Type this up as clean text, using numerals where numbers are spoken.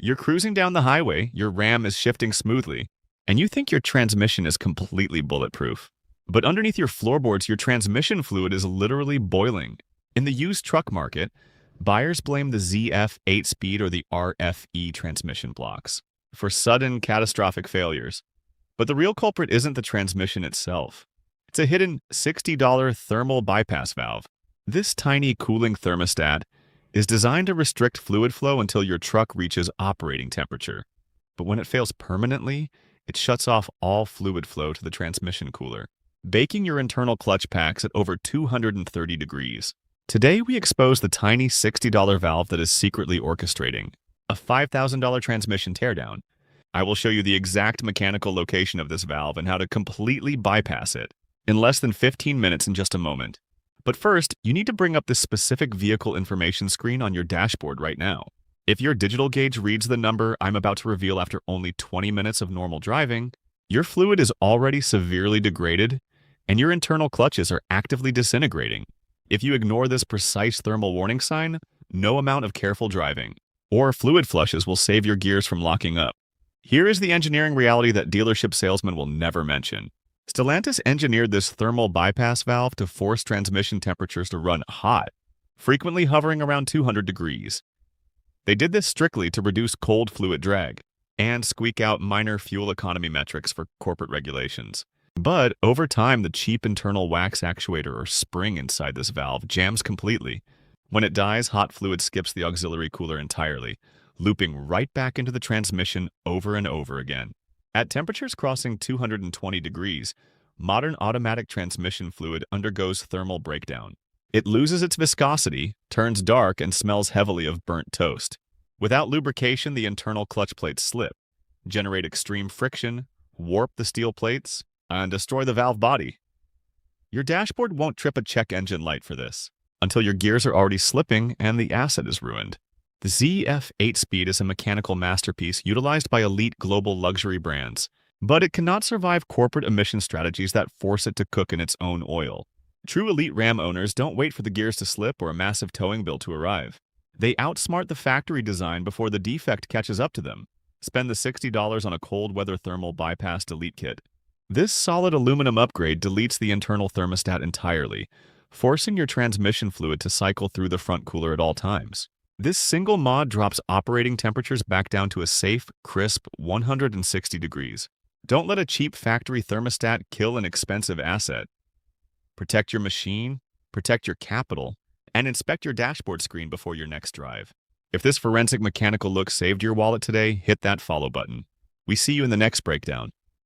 You're cruising down the highway, your RAM is shifting smoothly, and you think your transmission is completely bulletproof. But underneath your floorboards, your transmission fluid is literally boiling. In the used truck market, buyers blame the ZF 8-speed or the RFE transmission blocks for sudden catastrophic failures. But the real culprit isn't the transmission itself. It's a hidden $60 thermal bypass valve. This tiny cooling thermostat is designed to restrict fluid flow until your truck reaches operating temperature. But when it fails permanently, it shuts off all fluid flow to the transmission cooler, baking your internal clutch packs at over 230 degrees. Today, we expose the tiny $60 valve that is secretly orchestrating a $5,000 transmission teardown. I will show you the exact mechanical location of this valve and how to completely bypass it in less than 15 minutes in just a moment. But first, you need to bring up this specific vehicle information screen on your dashboard right now. If your digital gauge reads the number I'm about to reveal after only 20 minutes of normal driving, your fluid is already severely degraded and your internal clutches are actively disintegrating. If you ignore this precise thermal warning sign, no amount of careful driving or fluid flushes will save your gears from locking up. Here is the engineering reality that dealership salesmen will never mention. Stellantis engineered this thermal bypass valve to force transmission temperatures to run hot, frequently hovering around 200 degrees. They did this strictly to reduce cold fluid drag and squeak out minor fuel economy metrics for corporate regulations. But over time, the cheap internal wax actuator or spring inside this valve jams completely. When it dies, hot fluid skips the auxiliary cooler entirely, looping right back into the transmission over and over again. At temperatures crossing 220 degrees, modern automatic transmission fluid undergoes thermal breakdown. It loses its viscosity, turns dark, and smells heavily of burnt toast. Without lubrication, the internal clutch plates slip, generate extreme friction, warp the steel plates, and destroy the valve body. Your dashboard won't trip a check engine light for this, until your gears are already slipping and the asset is ruined. The ZF 8-speed is a mechanical masterpiece utilized by elite global luxury brands, but it cannot survive corporate emission strategies that force it to cook in its own oil. True elite Ram owners don't wait for the gears to slip or a massive towing bill to arrive. They outsmart the factory design before the defect catches up to them. Spend the $60 on a cold weather thermal bypass delete kit. This solid aluminum upgrade deletes the internal thermostat entirely, forcing your transmission fluid to cycle through the front cooler at all times. This single mod drops operating temperatures back down to a safe, crisp 160 degrees. Don't let a cheap factory thermostat kill an expensive asset. Protect your machine, protect your capital, and inspect your dashboard screen before your next drive. If this forensic mechanical look saved your wallet today, hit that follow button. We see you in the next breakdown.